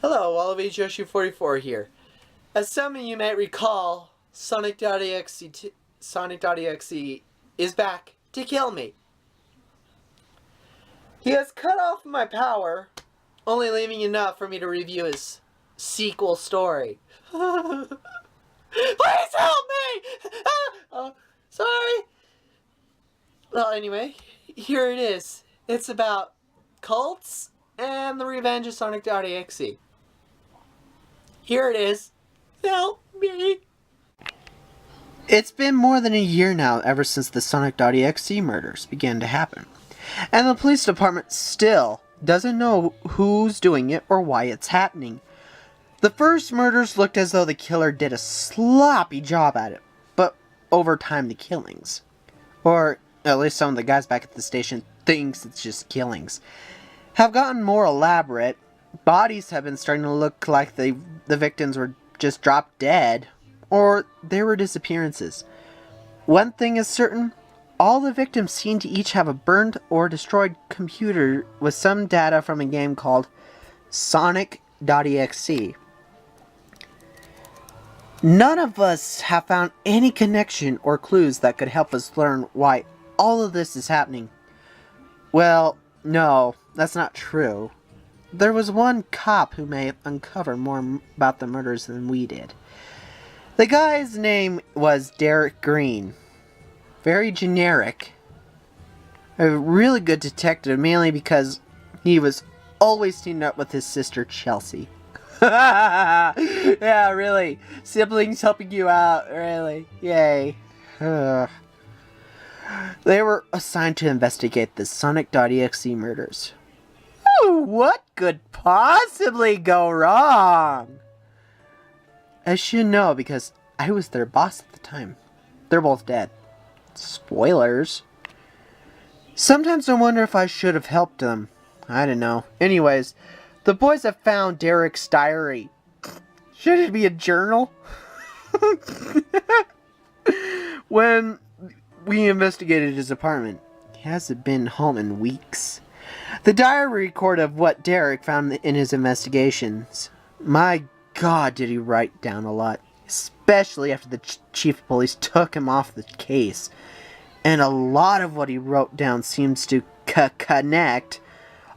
Hello, Wallaby Yoshi 44 here. As some of you might recall, Sonic.EXE is back to kill me. He has cut off my power, only leaving enough for me to review his sequel story. Please help me! Sorry. Well, anyway, here it is. It's about cults and the revenge of Sonic.EXE. Here it is. Help me. It's been more than a year now ever since the Sonic.EXE murders began to happen. And the police department still doesn't know who's doing it or why it's happening. The first murders looked as though the killer did a sloppy job at it, but over time the killings, or at least some of the guys back at the station thinks it's just killings, have gotten more elaborate. Bodies have been starting to look like the victims were just dropped dead, or there were disappearances. One thing is certain, all the victims seem to each have a burned or destroyed computer with some data from a game called Sonic.EXE. None of us have found any connection or clues that could help us learn why all of this is happening. Well, no, that's not true. There was one cop who may uncover more about the murders than we did. The guy's name was Derek Green. Very generic. A really good detective, mainly because he was always teamed up with his sister Chelsea. Yeah, really. Siblings helping you out, really. Yay. Ugh. They were assigned to investigate the Sonic.EXE murders. What could possibly go wrong? I should know because I was their boss at the time. They're both dead. Spoilers. Sometimes I wonder if I should have helped them. I don't know. Anyways, the boys have found Derek's diary. Should it be a journal? When we investigated his apartment, he hasn't been home in weeks. The diary record of what Derek found in his investigations. My God, did he write down a lot. Especially after the chief of police took him off the case. And a lot of what he wrote down seems to connect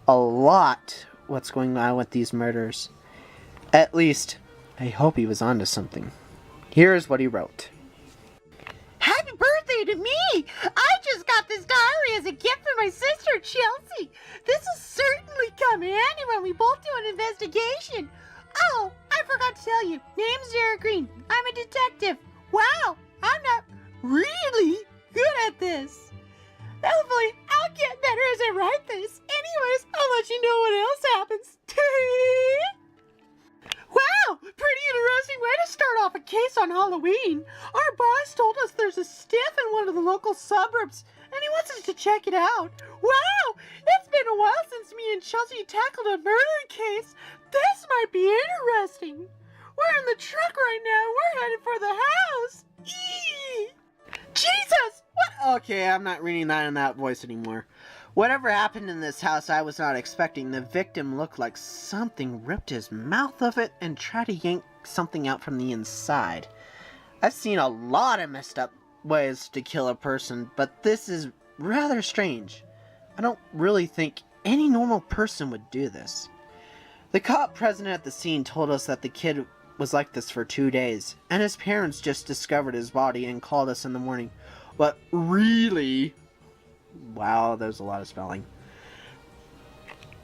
a lot what's going on with these murders. At least, I hope he was onto something. Here's what he wrote. Happy birthday to me! I just got this diary as a gift for my sister, Chelsea. This will certainly come in handy when we both do an investigation. Oh, I forgot to tell you. Name's Derek Green. I'm a detective. Wow, I'm not really good at this. Hopefully, I'll get better as I write this. Anyways, I'll let you know what else happens. Wow, pretty interesting way to start off a case on Halloween. Our boss told us there's a stiff in one of the local suburbs, and he wants us to check it out. Wow, it's been a while since me and Chelsea tackled a murder case. This might be interesting. We're in the truck right now. We're headed for the house. Eee! Jesus! What? Okay, I'm not reading that in that voice anymore. Whatever happened in this house I was not expecting. The victim looked like something ripped his mouth of it and tried to yank something out from the inside. I've seen a lot of messed up ways to kill a person, but this is rather strange. I don't really think any normal person would do this. The cop present at the scene told us that the kid was like this for 2 days, and his parents just discovered his body and called us in the morning. But really... Wow, there's a lot of spelling.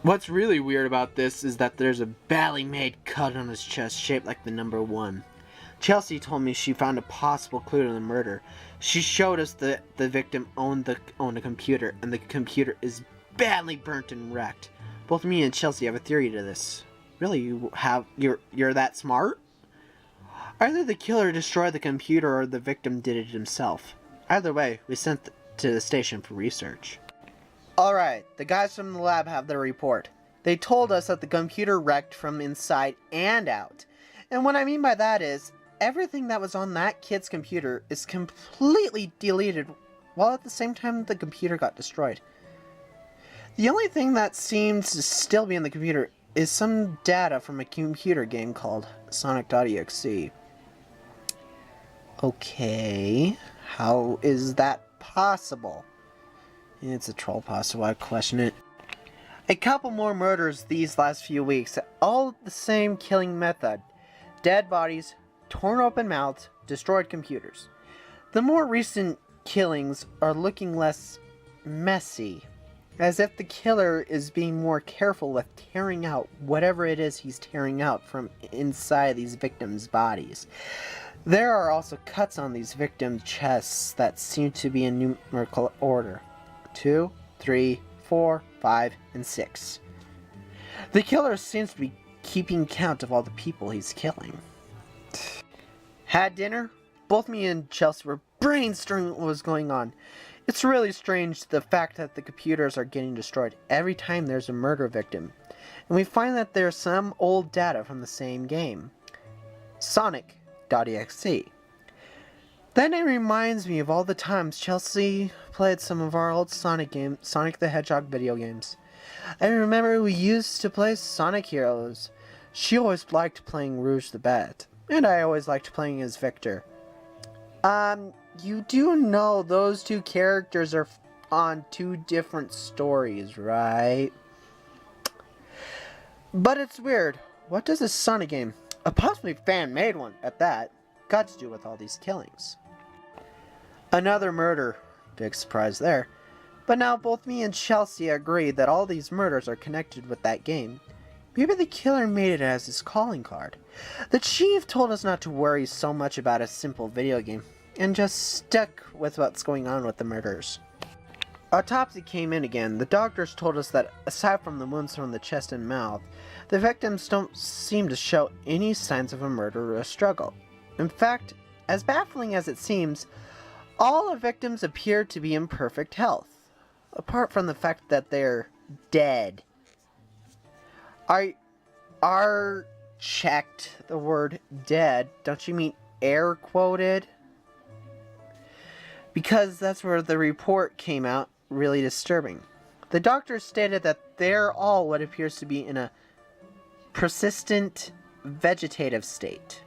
What's really weird about this is that there's a badly made cut on his chest shaped like the number 1. Chelsea told me she found a possible clue to the murder. She showed us that the victim owned a computer, and the computer is badly burnt and wrecked. Both me and Chelsea have a theory to this. Really, you're that smart? Either the killer destroyed the computer or the victim did it himself. Either way, we sent to the station for research. Alright, the guys from the lab have their report. They told us that the computer wrecked from inside and out. And what I mean by that is, everything that was on that kid's computer is completely deleted, while at the same time the computer got destroyed. The only thing that seems to still be in the computer is some data from a computer game called Sonic.EXE. Okay, how is that possible? It's a Trollpasta, why question it? A couple more murders these last few weeks, all the same killing method. Dead bodies, torn open mouths, destroyed computers. The more recent killings are looking less messy, as if the killer is being more careful with tearing out whatever it is he's tearing out from inside these victims' bodies. There are also cuts on these victims' chests that seem to be in numerical order. 2, 3, 4, 5, and 6. The killer seems to be keeping count of all the people he's killing. Had dinner? Both me and Chelsea were brainstorming what was going on. It's really strange the fact that the computers are getting destroyed every time there's a murder victim. And we find that there's some old data from the same game. Sonic.EXE. Then it reminds me of all the times Chelsea played some of our old Sonic the Hedgehog video games. I remember we used to play Sonic Heroes. She always liked playing Rouge the Bat, and I always liked playing as Victor. You do know those two characters are on two different stories, right? But it's weird. What does a Sonic game, a possibly fan-made one at that, got to do with all these killings? Another murder. Big surprise there. But now both me and Chelsea agree that all these murders are connected with that game. Maybe the killer made it as his calling card. The chief told us not to worry so much about a simple video game, and just stuck with what's going on with the murders. Autopsy came in again. The doctors told us that aside from the wounds from the chest and mouth, the victims don't seem to show any signs of a murder or a struggle. In fact, as baffling as it seems, all the victims appear to be in perfect health, apart from the fact that they're dead. Are checked the word dead, don't you mean air quoted? Because that's where the report came out really disturbing. The doctor stated that they're all what appears to be in a persistent vegetative state.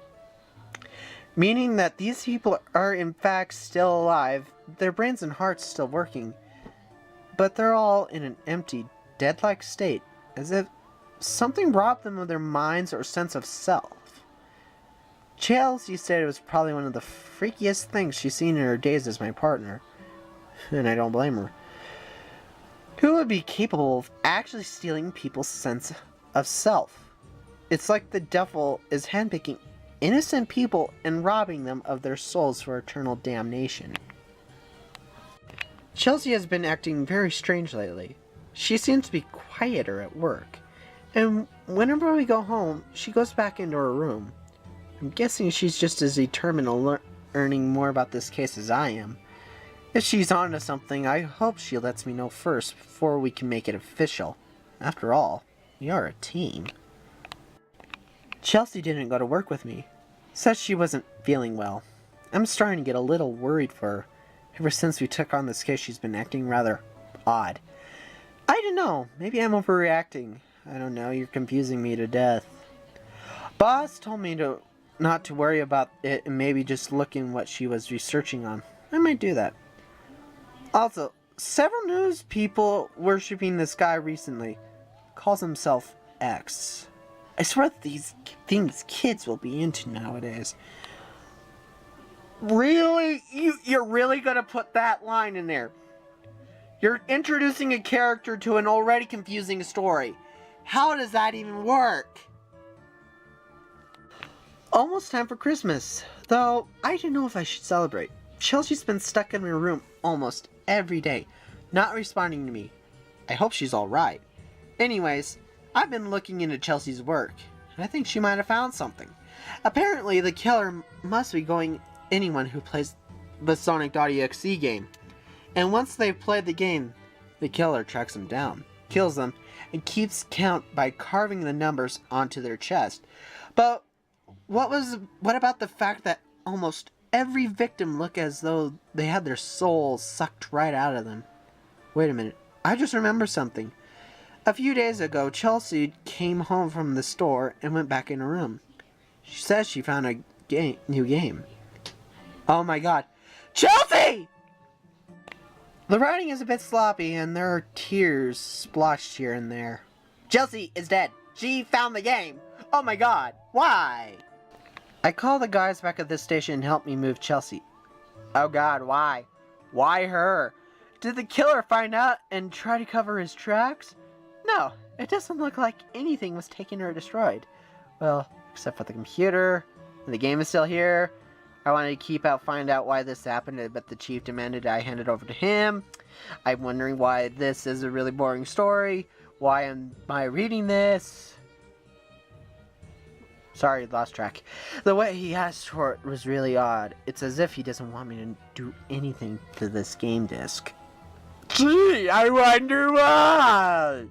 Meaning that these people are in fact still alive, their brains and hearts still working, but they're all in an empty, dead-like state, as if something robbed them of their minds or sense of self. Chelsea said it was probably one of the freakiest things she's seen in her days as my partner. And I don't blame her. Who would be capable of actually stealing people's sense of self? It's like the devil is handpicking innocent people and robbing them of their souls for eternal damnation. Chelsea has been acting very strange lately. She seems to be quieter at work. And whenever we go home, she goes back into her room. I'm guessing she's just as determined on learning more about this case as I am. If she's onto something, I hope she lets me know first before we can make it official. After all, we are a team. Chelsea didn't go to work with me. Says she wasn't feeling well. I'm starting to get a little worried for her. Ever since we took on this case, she's been acting rather odd. I don't know. Maybe I'm overreacting. I don't know. You're confusing me to death. Boss told me not to worry about it and maybe just look in what she was researching on. I might do that. Also, several news people worshipping this guy recently. Calls himself X. I swear these things kids will be into nowadays. Really? You're really gonna put that line in there? You're introducing a character to an already confusing story. How does that even work? Almost time for Christmas, though I don't know if I should celebrate. Chelsea's been stuck in her room almost every day, not responding to me. I hope she's alright. Anyways, I've been looking into Chelsea's work, and I think she might have found something. Apparently, the killer must be going anyone who plays the Sonic.EXE game. And once they've played the game, the killer tracks them down, kills them, and keeps count by carving the numbers onto their chest. But what about the fact that almost every victim look as though they had their souls sucked right out of them? Wait a minute, I just remembered something. A few days ago, Chelsea came home from the store and went back in her room. She says she found a new game. Oh my god. Chelsea! The writing is a bit sloppy and there are tears splotched here and there. Chelsea is dead. She found the game. Oh my god. Why? I call the guys back at the station and help me move Chelsea. Oh god, why? Why her? Did the killer find out and try to cover his tracks? No, it doesn't look like anything was taken or destroyed. Well, except for the computer. And the game is still here. I wanted to find out why this happened, but the chief demanded I hand it over to him. I'm wondering why this is a really boring story. Why am I reading this? Sorry, lost track. The way he asked for it was really odd. It's as if he doesn't want me to do anything to this game disc. Gee, I wonder why!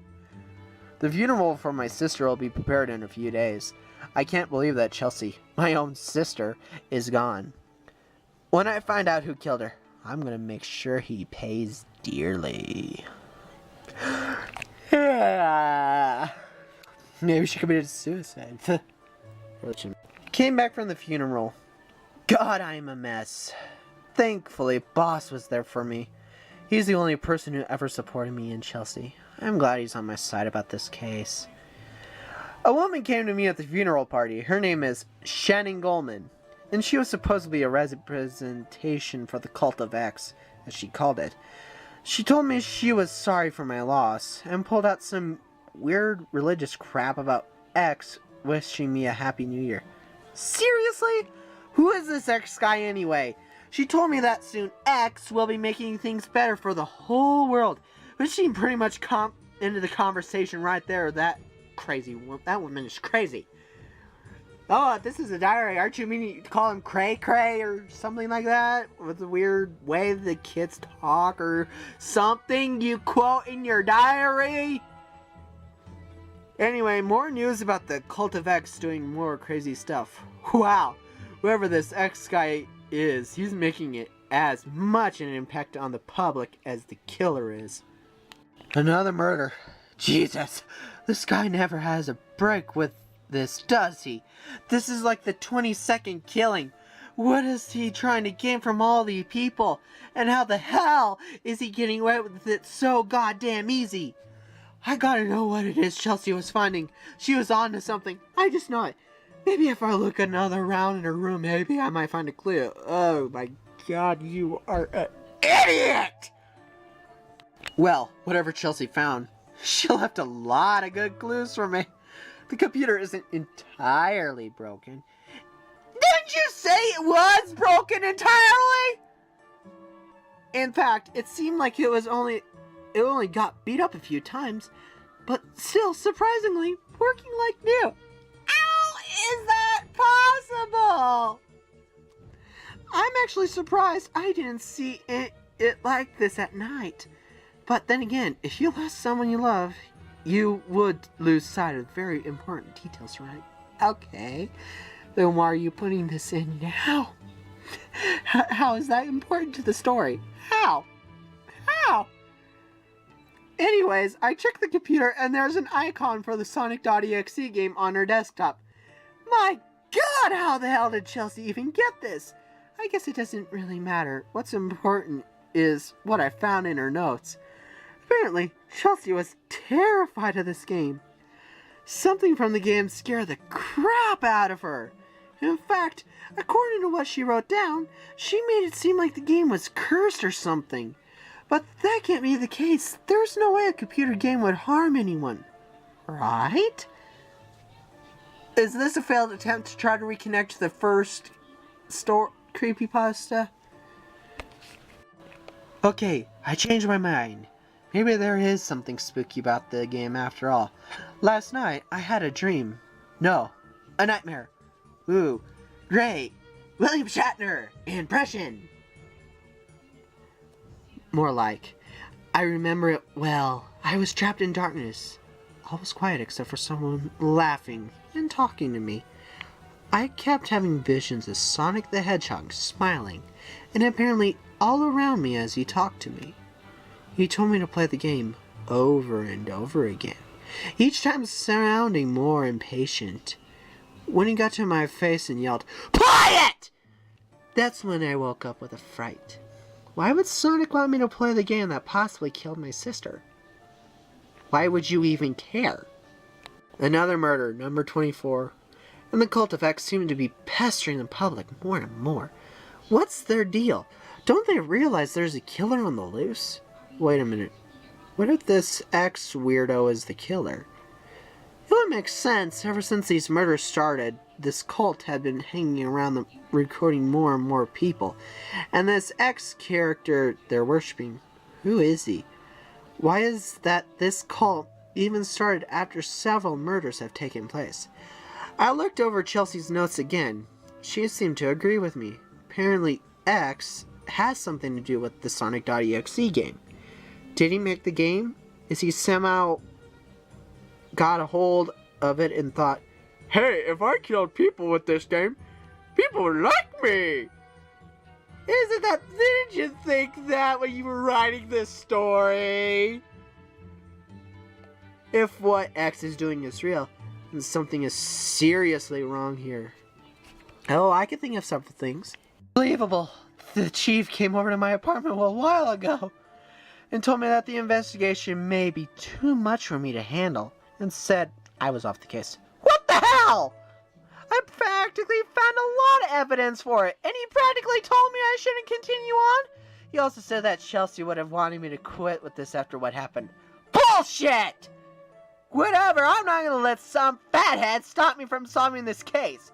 The funeral for my sister will be prepared in a few days. I can't believe that Chelsea, my own sister, is gone. When I find out who killed her, I'm gonna make sure he pays dearly. Maybe she committed suicide. Came back from the funeral. God, I'm a mess. Thankfully, Boss was there for me. He's the only person who ever supported me and Chelsea. I'm glad he's on my side about this case. A woman came to me at the funeral party. Her name is Shannon Goldman, and she was supposed to be a representation for the cult of X, as she called it. She told me she was sorry for my loss, and pulled out some weird religious crap about X wishing me a happy new year. Seriously? Who is this X guy anyway? She told me that soon X will be making things better for the whole world, but she pretty much into the conversation right there. That woman is crazy. Oh, this is a diary. Aren't you meaning to call him Cray Cray or something like that? With the weird way the kids talk or something you quote in your diary? Anyway, more news about the cult of X doing more crazy stuff. Wow, whoever this X guy is, he's making it as much an impact on the public as the killer is. Another murder. Jesus, this guy never has a break with this, does he? This is like the 22nd killing. What is he trying to gain from all these people? And how the hell is he getting away with it so goddamn easy? I gotta know what it is Chelsea was finding. She was on to something. I just know it. Maybe if I look another round in her room, maybe I might find a clue. Oh my god, you are an idiot! Well, whatever Chelsea found, she left a lot of good clues for me. The computer isn't entirely broken. Didn't you say it was broken entirely? In fact, it seemed like it only got beat up a few times, but still, surprisingly, working like new. How is that possible? I'm actually surprised I didn't see it like this at night. But then again, if you lost someone you love, you would lose sight of very important details, right? Okay, then why are you putting this in now? How is that important to the story? How? Anyways, I checked the computer and there's an icon for the Sonic.EXE game on her desktop. My god, how the hell did Chelsea even get this? I guess it doesn't really matter. What's important is what I found in her notes. Apparently, Chelsea was terrified of this game. Something from the game scared the crap out of her. In fact, according to what she wrote down, she made it seem like the game was cursed or something. But that can't be the case. There's no way a computer game would harm anyone. Right? Is this a failed attempt to try to reconnect to the first creepypasta? Okay, I changed my mind. Maybe there is something spooky about the game after all. Last night, I had a dream. No, a nightmare. Ooh, great. William Shatner, impression. More like, I remember it well. I was trapped in darkness. All was quiet except for someone laughing and talking to me. I kept having visions of Sonic the Hedgehog smiling, and apparently all around me as he talked to me. He told me to play the game. over and over again, each time sounding more impatient. When he got to my face and yelled, "Play it!" That's when I woke up with a fright. Why would Sonic want me to play the game that possibly killed my sister? Why would you even care? Another murder, number 24. And the cult of X seem to be pestering the public more and more. What's their deal? Don't they realize there's a killer on the loose? Wait a minute. What if this X weirdo is the killer? It would make sense. Ever since these murders started, this cult had been hanging around them, recruiting more and more people. And this X character they're worshipping, who is he? Why is that this cult even started after several murders have taken place? I looked over Chelsea's notes again. She seemed to agree with me. Apparently, X has something to do with the Sonic.EXE game. Did he make the game? Is he somehow got a hold of it and thought, "Hey, if I killed people with this game, people would like me"? Isn't that... Didn't you think that when you were writing this story? If what X is doing is real, then something is seriously wrong here. Oh, I can think of several things. Unbelievable. The chief came over to my apartment a while ago and told me that the investigation may be too much for me to handle and said I was off the case. What the hell? I practically found a lot of evidence for it, and he practically told me I shouldn't continue on. He also said that Chelsea would have wanted me to quit with this after what happened. Bullshit! Whatever, I'm not gonna let some fathead stop me from solving this case.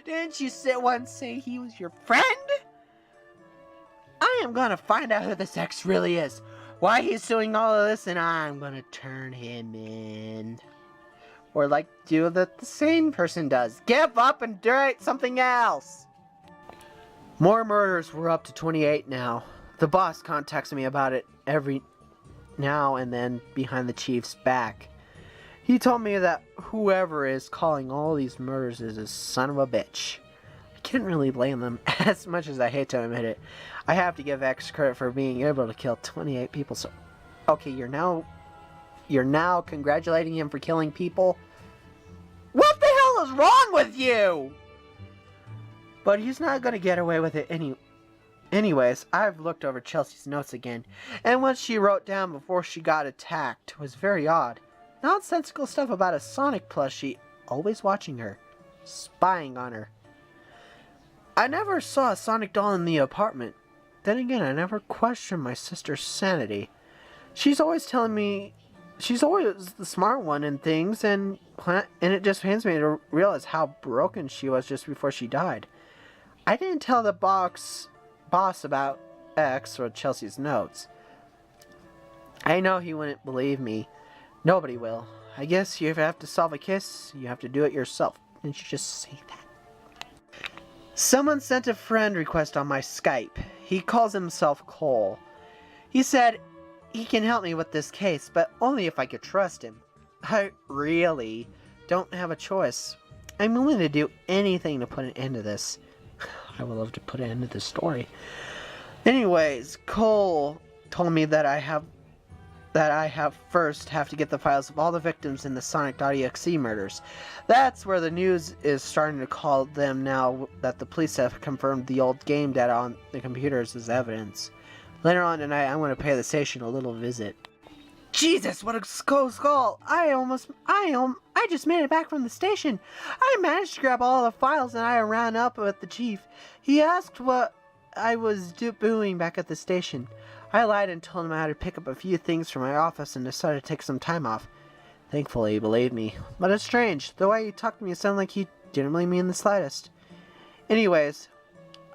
Didn't you once say he was your friend? I am gonna find out who this X really is, why he's doing all of this, and I'm gonna turn him in. Or like do that the sane person does. Give up and do something else. More murders. We're up to 28 now. The boss contacts me about it every now and then behind the chief's back. He told me that whoever is calling all these murders is a son of a bitch. I can't really blame them, as much as I hate to admit it. I have to give X credit for being able to kill 28 people, so... Okay, you're now congratulating him for killing people? What the hell is wrong with you? But he's not gonna get away with it anyways. I've looked over Chelsea's notes again, and what she wrote down before she got attacked was very odd. Nonsensical stuff about a Sonic plushie always watching her, spying on her. I never saw a Sonic doll in the apartment. Then again, I never questioned my sister's sanity. She's always telling me she's always the smart one in things, and it just pains me to realize how broken she was just before she died. I didn't tell the boss about X or Chelsea's notes. I know he wouldn't believe me. Nobody will. I guess you have to solve a case, you have to do it yourself. Didn't you just say that? Someone sent a friend request on my Skype. He calls himself Cole. He said he can help me with this case, but only if I could trust him. I really don't have a choice. I'm willing to do anything to put an end to this. I would love to put an end to this story. Anyways, Cole told me that I first have to get the files of all the victims in the Sonic.EXE murders. That's where the news is starting to call them now that the police have confirmed the old game data on the computers as evidence. Later on tonight, I'm going to pay the station a little visit. Jesus, what a skull! I just made it back from the station. I managed to grab all the files and I ran up with the chief. He asked what I was doing back at the station. I lied and told him I had to pick up a few things from my office and decided to take some time off. Thankfully, he believed me. But it's strange. The way he talked to me sounded like he didn't believe me in the slightest. Anyways,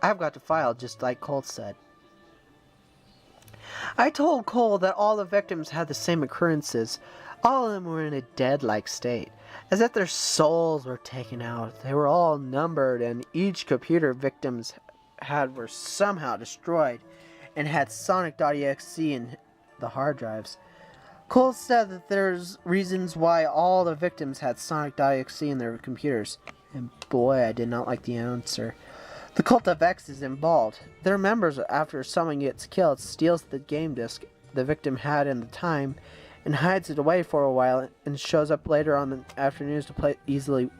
I've got to file just like Cole said. I told Cole that all the victims had the same occurrences. All of them were in a dead-like state, as if their souls were taken out. They were all numbered, and each computer victims had were somehow destroyed and had Sonic.EXE in the hard drives. Cole said that there's reasons why all the victims had Sonic.EXE in their computers. And boy, I did not like the answer. The cult of X is involved. Their members, after someone gets killed, steals the game disc the victim had in the time and hides it away for a while and shows up later on in the afternoons to easily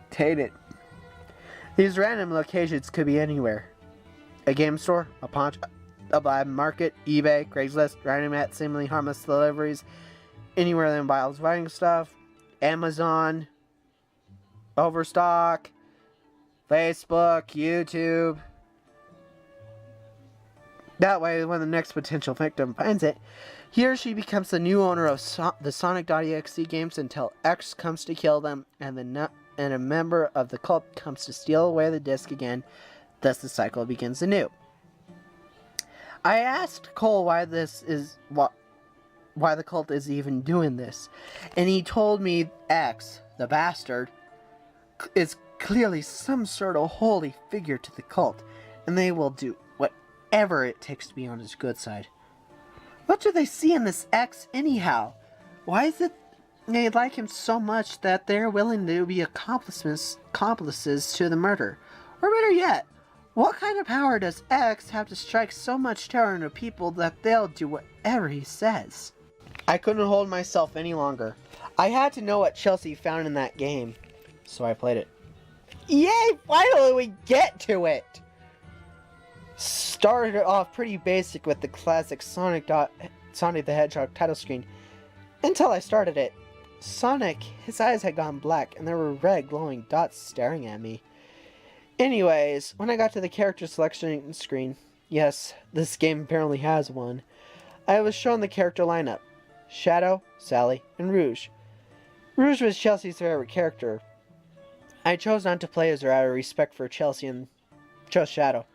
take it. These random locations could be anywhere. A game store, a pawn shop, a black market, eBay, Craigslist, random at seemingly harmless deliveries, anywhere that involves buying stuff, Amazon, Overstock, Facebook, YouTube. That way, when the next potential victim finds it, he or she becomes the new owner of the Sonic.EXE games until X comes to kill them, and a member of the cult comes to steal away the disc again. Thus, the cycle begins anew. I asked Cole why the cult is even doing this, and he told me X, the bastard, is clearly some sort of holy figure to the cult, and they will do whatever it takes to be on his good side. What do they see in this X anyhow? Why is it they like him so much that they're willing to be accomplices to the murder? Or better yet, what kind of power does X have to strike so much terror into people that they'll do whatever he says? I couldn't hold myself any longer. I had to know what Chelsea found in that game, so I played it. Yay! Finally we get to it! Started off pretty basic with the classic Sonic the Hedgehog title screen. Until I started it. Sonic, his eyes had gone black and there were red glowing dots staring at me. Anyways, when I got to the character selection screen, yes, this game apparently has one, I was shown the character lineup. Shadow, Sally, and Rouge. Rouge was Chelsea's favorite character. I chose not to play as her out of respect for Chelsea and chose Shadow.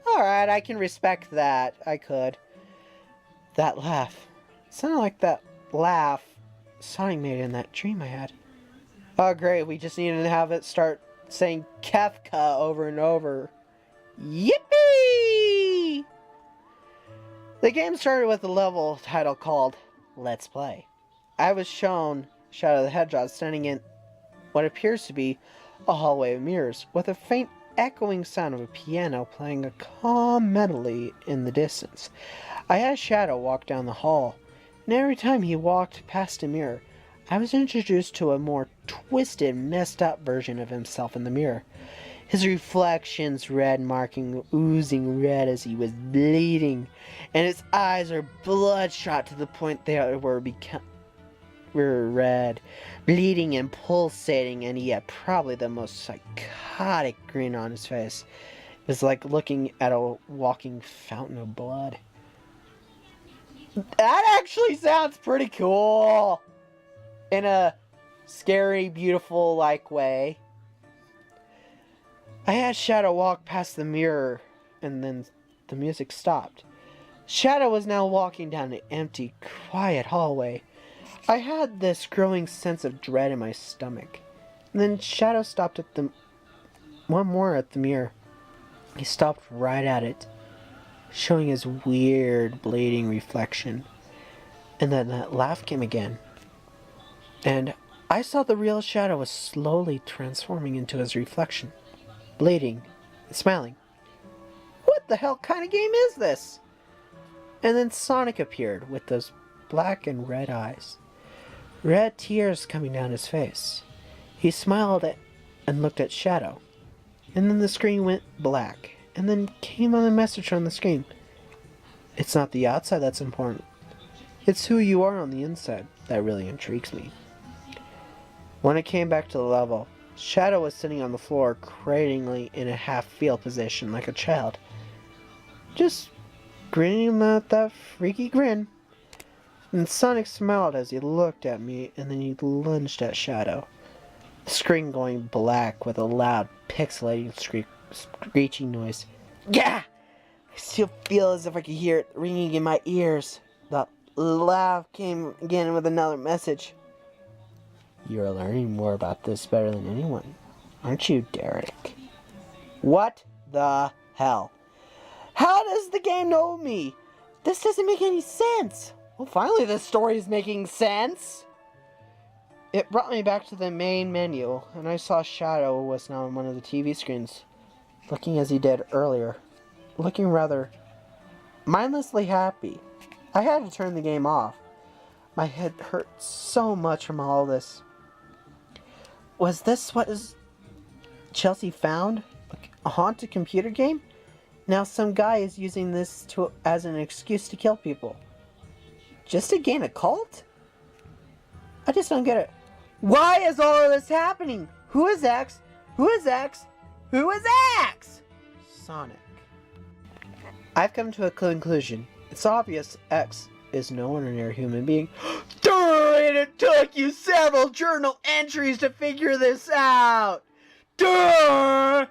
Alright, I can respect that. I could. That laugh. It sounded like that laugh Sonic made in that dream I had. Oh great, we just needed to have it start saying Kefka over and over. Yippee! The game started with a level title called Let's Play. I was shown Shadow the Hedgehog standing in what appears to be a hallway of mirrors, with a faint echoing sound of a piano playing a calm melody in the distance. I had Shadow walk down the hall, and every time he walked past a mirror, I was introduced to a more twisted, messed up version of himself in the mirror. His reflections red marking, oozing red as he was bleeding, and his eyes are bloodshot to the point they were red, bleeding and pulsating, and he had probably the most psychotic grin on his face. It was like looking at a walking fountain of blood. That actually sounds pretty cool! In a scary, beautiful, way. I had Shadow walk past the mirror, and then the music stopped. Shadow was now walking down an empty, quiet hallway. I had this growing sense of dread in my stomach. And then Shadow stopped at one more at the mirror. He stopped right at it, showing his weird, bleeding reflection. And then that laugh came again. And I saw the real Shadow was slowly transforming into his reflection, bleeding and smiling. What the hell kind of game is this? And then Sonic appeared with those black and red eyes. Red tears coming down his face. He smiled and looked at Shadow. And then the screen went black. And then came on a message on the screen. It's not the outside that's important. It's who you are on the inside that really intrigues me. When it came back to the level, Shadow was sitting on the floor, cradlingly in a half-fetal position like a child. Just grinning at that freaky grin. And Sonic smiled as he looked at me, and then he lunged at Shadow. The screen going black with a loud, pixelating screeching noise. Yeah! I still feel as if I could hear it ringing in my ears. The laugh came again with another message. You're learning more about this better than anyone, aren't you, Derek? What the hell? How does the game know me? This doesn't make any sense. Well, finally this story is making sense. It brought me back to the main menu, and I saw Shadow was now on one of the TV screens, looking as he did earlier, looking rather mindlessly happy. I had to turn the game off. My head hurts so much from all this. Was this what Chelsea found? A haunted computer game? Now some guy is using this as an excuse to kill people. Just to gain a cult? I just don't get it. Why is all of this happening? Who is X? Who is X? Who is X? Sonic. I've come to a conclusion. It's obvious X is no ordinary human being. Dude, it took you several journal entries to figure this out. Duh!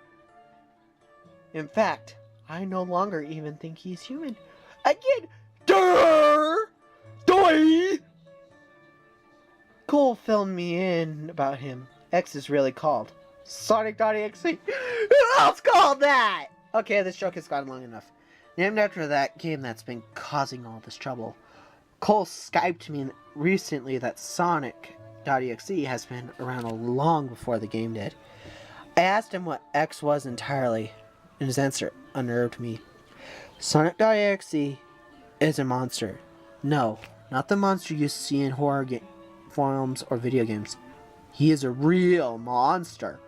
In fact, I no longer even think he's human. Again, duh! Doi! Cole filled me in about him. X is really called Sonic.EXE. Who else called that? Okay, this joke has gone long enough. Named after that game that's been causing all this trouble. Cole Skyped me recently that Sonic.exe has been around long before the game did. I asked him what X was entirely, and his answer unnerved me. Sonic.exe is a monster. No, not the monster you see in horror films or video games. He is a real monster.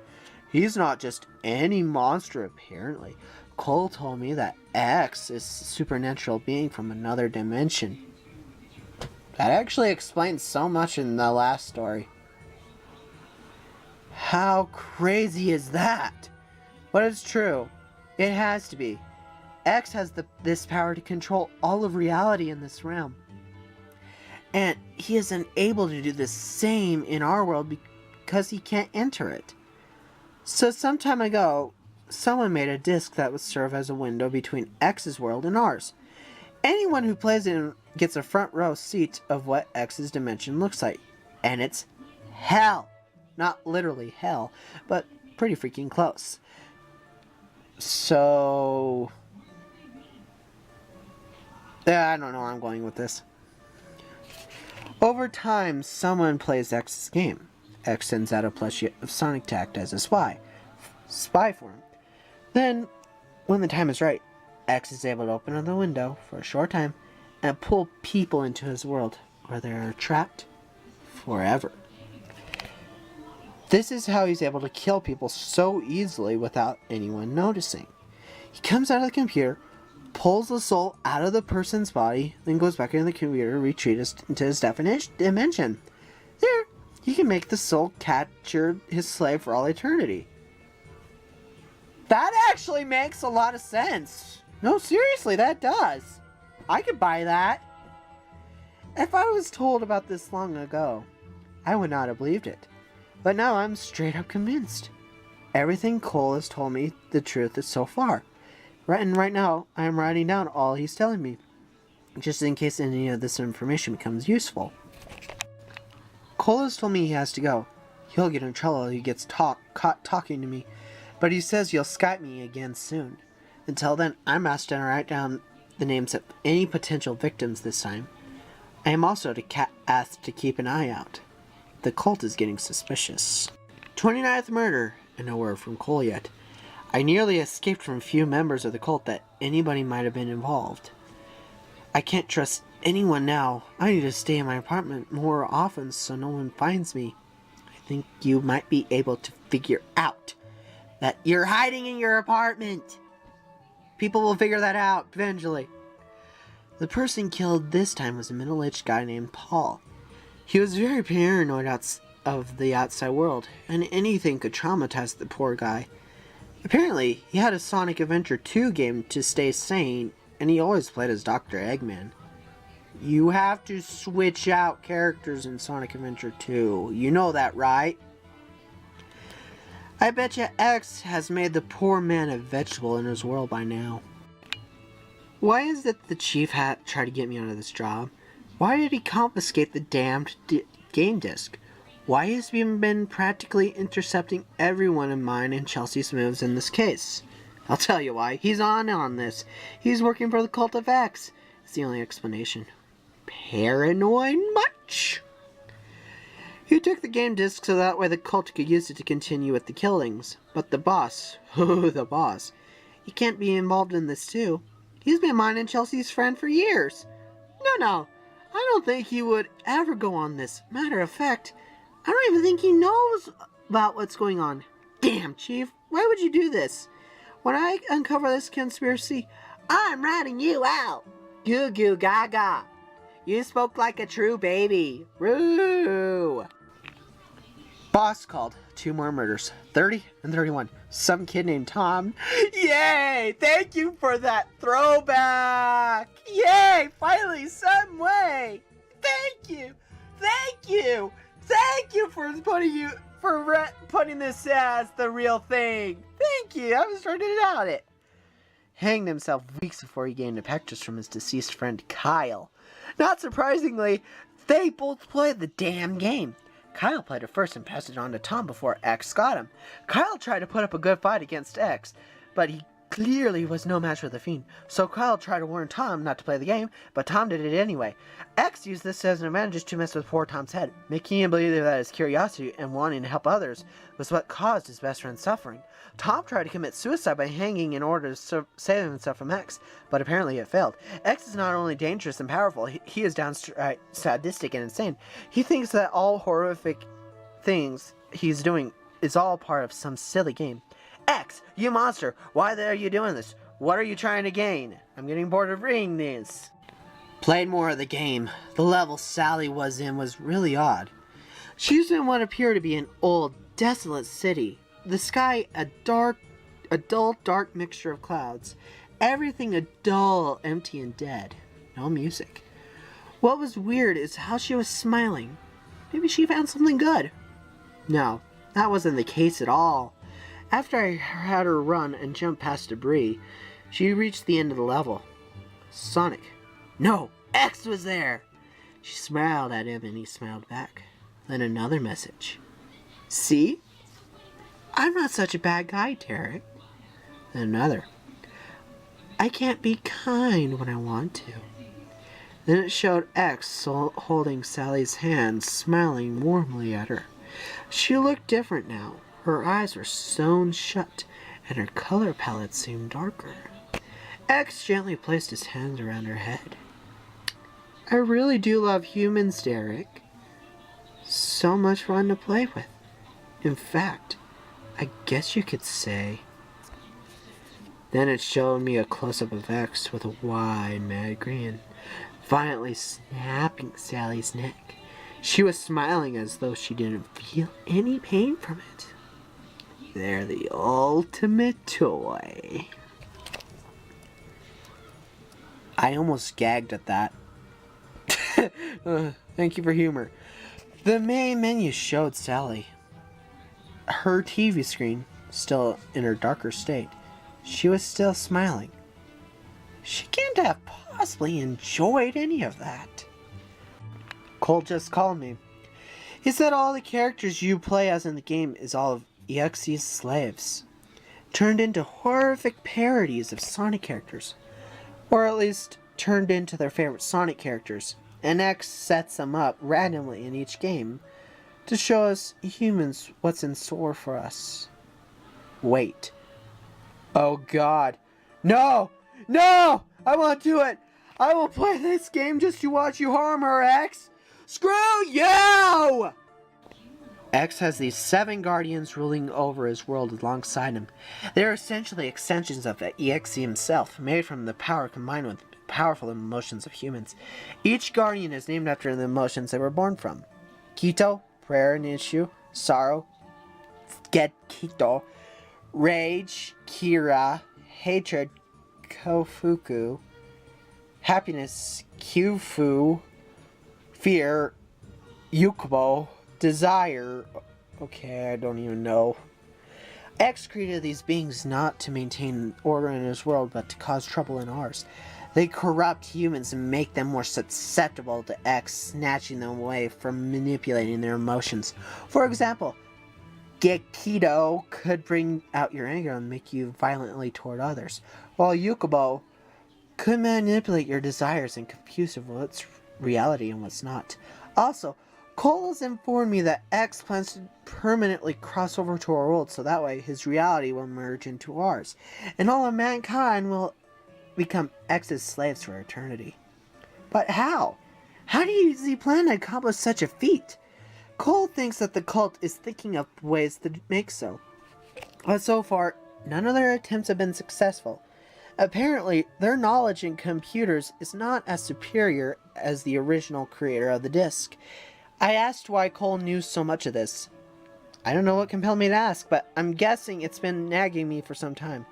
He's not just any monster, apparently. Cole told me that X is a supernatural being from another dimension. That actually explains so much in the last story. How crazy is that? But it's true. It has to be. X has this power to control all of reality in this realm. And he is unable to do the same in our world because he can't enter it. So some time ago, someone made a disc that would serve as a window between X's world and ours. Anyone who plays it gets a front row seat of what X's dimension looks like. And it's hell. Not literally hell, but pretty freaking close. So... yeah, I don't know where I'm going with this. Over time, someone plays X's game. X sends out a plushie of Sonic to act as a spy for him. Then, when the time is right, X is able to open up the window for a short time and pull people into his world, where they are trapped forever. This is how he's able to kill people so easily without anyone noticing. He comes out of the computer, pulls the soul out of the person's body, then goes back into the computer, retreats into his dimension. There, he can make the soul capture his slave for all eternity. That actually makes a lot of sense. No, seriously, that does. I could buy that. If I was told about this long ago, I would not have believed it. But now I'm straight up convinced. Everything Cole has told me the truth is so far. Right now, I am writing down all he's telling me, just in case any of this information becomes useful. Cole has told me he has to go. He'll get in trouble if he gets caught talking to me, but he says he'll Skype me again soon. Until then, I'm asked to write down the names of any potential victims this time. I am also asked to keep an eye out. The cult is getting suspicious. 29th murder, and no word from Cole yet. I nearly escaped from a few members of the cult that anybody might have been involved. I can't trust anyone now. I need to stay in my apartment more often so no one finds me. I think you might be able to figure out that you're hiding in your apartment. People will figure that out eventually. The person killed this time was a middle-aged guy named Paul. He was very paranoid of the outside world, and anything could traumatize the poor guy. Apparently, he had a Sonic Adventure 2 game to stay sane, and he always played as Dr. Eggman. You have to switch out characters in Sonic Adventure 2. You know that, right? I bet you X has made the poor man a vegetable in his world by now. Why is it the chief hat tried to get me out of this job? Why did he confiscate the damned game disc? Why has he been practically intercepting every one of mine and Chelsea's moves in this case? I'll tell you why. He's on this. He's working for the Cult of X. It's the only explanation. Paranoid much? He took the game disc so that way the cult could use it to continue with the killings. But the boss, the boss, he can't be involved in this too. He's been mine and Chelsea's friend for years. No, I don't think he would ever go on this. Matter of fact, I don't even think he knows about what's going on. Damn, Chief, why would you do this? When I uncover this conspiracy, I'm ratting you out. Goo goo gaga. You spoke like a true baby. Roo. Boss called. 2 more murders. 30 and 31. Some kid named Tom. Yay! Thank you for that throwback! Yay! Finally, some way! Thank you! Thank you! Thank you for putting this as the real thing! Thank you! I was trying to doubt it. Hanged himself weeks before he gained affections from his deceased friend Kyle. Not surprisingly, they both played the damn game. Kyle played it first and passed it on to Tom before X got him. Kyle tried to put up a good fight against X, but he clearly was no match for the Fiend. So Kyle tried to warn Tom not to play the game, but Tom did it anyway. X used this as an advantage to mess with poor Tom's head, making him believe that his curiosity and wanting to help others was what caused his best friend's suffering. Tom tried to commit suicide by hanging in order to save himself from X, but apparently it failed. X is not only dangerous and powerful, he is downright sadistic and insane. He thinks that all horrific things he's doing is all part of some silly game. X, you monster! Why are you doing this? What are you trying to gain? I'm getting bored of reading this. Played more of the game. The level Sally was in was really odd. She was in what appeared to be an old, desolate city. The sky a dull, dark mixture of clouds. Everything a dull, empty, and dead. No music. What was weird is how she was smiling. Maybe she found something good. No, that wasn't the case at all. After I had her run and jump past debris, she reached the end of the level. Sonic. No, X was there! She smiled at him and he smiled back. Then another message. See? I'm not such a bad guy, Derek. Then another. I can't be kind when I want to. Then it showed X holding Sally's hand, smiling warmly at her. She looked different now. Her eyes were sewn shut, and her color palette seemed darker. X gently placed his hands around her head. I really do love humans, Derek. So much fun to play with. In fact, I guess you could say. Then it showed me a close-up of X with a wide, mad grin, violently snapping Sally's neck. She was smiling as though she didn't feel any pain from it. They're the ultimate toy. I almost gagged at that. Thank you for humor. The main menu showed Sally. Her TV screen, still in her darker state, she was still smiling. She can't have possibly enjoyed any of that. Cole just called me. He said all the characters you play as in the game is all of EXE's slaves, turned into horrific parodies of Sonic characters, or at least turned into their favorite Sonic characters, and X sets them up randomly in each game to show us humans what's in store for us. Wait. Oh God. No! No! I won't do it! I will play this game just to watch you harm her, X! Screw you! X has these 7 guardians ruling over his world alongside him. They are essentially extensions of EXE himself, made from the power combined with powerful emotions of humans. Each guardian is named after the emotions they were born from. Kito, prayer and issue. Sorrow, get Kito. Rage, Kira. Hatred, Kofuku. Happiness, Kyufu. Fear, Yukubo. Desire, okay, I don't even know. X created these beings not to maintain order in his world, but to cause trouble in ours. They corrupt humans and make them more susceptible to X, snatching them away from manipulating their emotions. For example, Gekido could bring out your anger and make you violently toward others, while Yukubo could manipulate your desires and confuse what's reality and what's not. Also, Cole has informed me that X plans to permanently cross over to our world, so that way his reality will merge into ours, and all of mankind will become X's slaves for eternity. But how? How does he plan to accomplish such a feat? Cole thinks that the cult is thinking of ways to make so. But so far, none of their attempts have been successful. Apparently, their knowledge in computers is not as superior as the original creator of the disc. I asked why Cole knew so much of this. I don't know what compelled me to ask, but I'm guessing it's been nagging me for some time.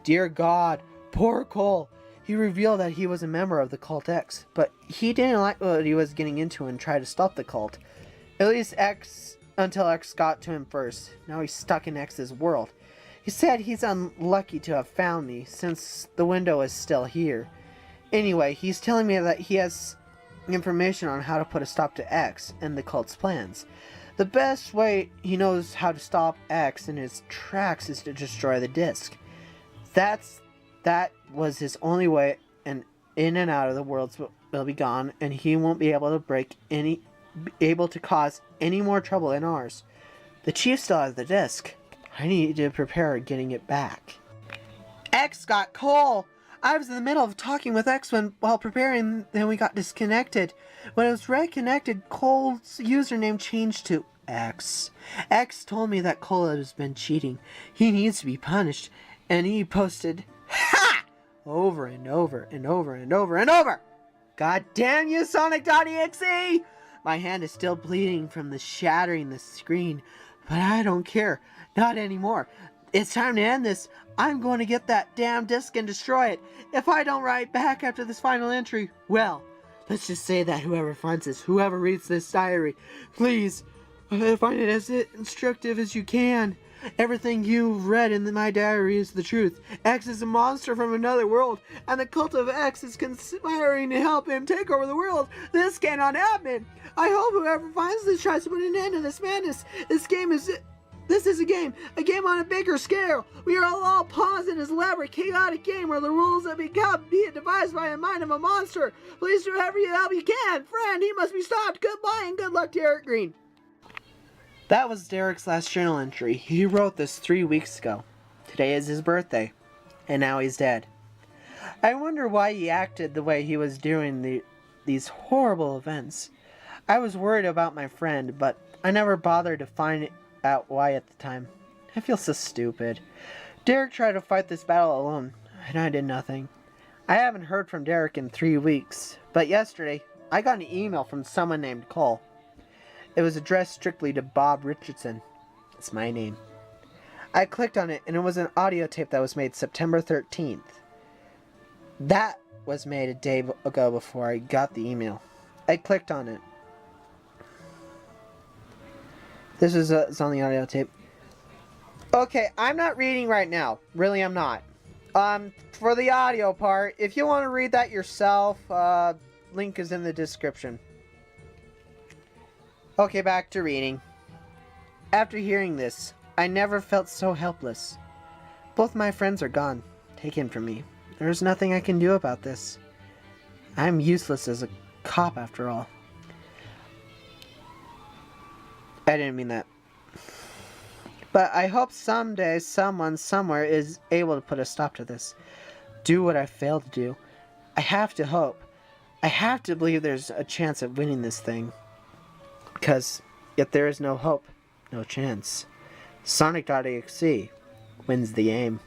Dear God, poor Cole. He revealed that he was a member of the Cult X, but he didn't like what he was getting into and tried to stop the cult. At least until X got to him first. Now he's stuck in X's world. He said he's unlucky to have found me, since the window is still here. Anyway, he's telling me that he has information on how to put a stop to X and the cult's plans. The best way he knows how to stop X in his tracks is to destroy the disc. That was his only way, and in and out of the worlds will be gone, and he won't be able to cause any more trouble in ours. The chief still has the disc. I need to prepare getting it back. X got Cole! I was in the middle of talking with X while preparing, then we got disconnected. When it was reconnected, Cole's username changed to X. X told me that Cole has been cheating. He needs to be punished. And he posted, HA! Over and over and over and over and over! God damn you, Sonic.EXE! My hand is still bleeding from the shattering the screen, but I don't care. Not anymore. It's time to end this. I'm going to get that damn disc and destroy it. If I don't write back after this final entry, well, let's just say that whoever finds this, whoever reads this diary, please find it as instructive as you can. Everything you've read in my diary is the truth. X is a monster from another world, and the cult of X is conspiring to help him take over the world. This cannot happen. I hope whoever finds this tries to put an end to this madness. This is a game on a bigger scale. We are all pawns in this elaborate, chaotic game where the rules have become devised by the mind of a monster. Please do every help you can. Friend, he must be stopped. Goodbye and good luck, Derek Green. That was Derek's last journal entry. He wrote this 3 weeks ago. Today is his birthday, and now he's dead. I wonder why he acted the way he was during these horrible events. I was worried about my friend, but I never bothered to find out why at the time. I feel so stupid. Derek tried to fight this battle alone, and I did nothing. I haven't heard from Derek in 3 weeks, but yesterday I got an email from someone named Cole. It was addressed strictly to Bob Richardson. It's my name. I clicked on it, and it was an audio tape that was made September 13th. That was made a day ago before I got the email. I clicked on it. This is it's on the audio tape. Okay, I'm not reading right now. Really, I'm not. For the audio part, if you want to read that yourself, link is in the description. Okay, back to reading. After hearing this, I never felt so helpless. Both my friends are gone, taken from me. There's nothing I can do about this. I'm useless as a cop after all. I didn't mean that. But I hope someday someone somewhere is able to put a stop to this. Do what I failed to do. I have to hope. I have to believe there's a chance of winning this thing. Because if there is no hope, no chance. Sonic.EXE wins the game.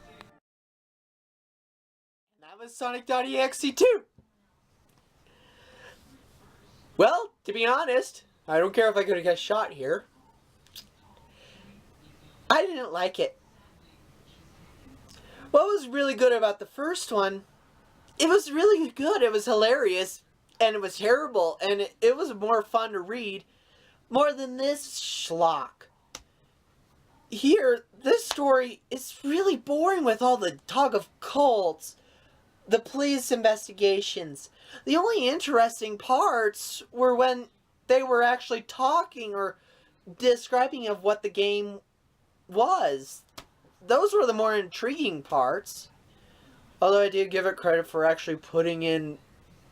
That was Sonic.EXE too. Well, to be honest, I don't care if I could have got shot here. I didn't like it. What was really good about the first one, it was really good. It was hilarious, and it was terrible, and it was more fun to read. More than this schlock. Here, this story is really boring with all the talk of cults, the police investigations. The only interesting parts were when they were actually talking or describing of what the game was. Those were the more intriguing parts. Although I do give it credit for actually putting in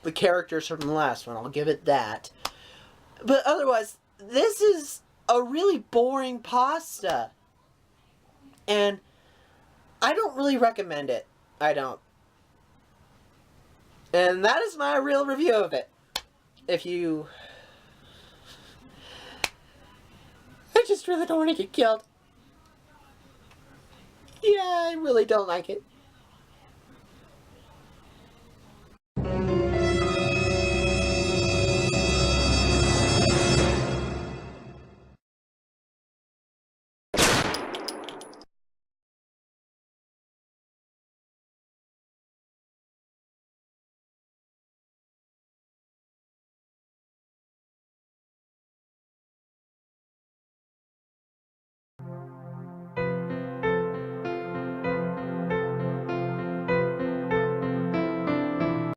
the characters from the last one. I'll give it that. But otherwise, this is a really boring pasta. And I don't really recommend it. I don't. And that is my real review of it. if you... I just really don't want to get killed. Yeah, I really don't like it.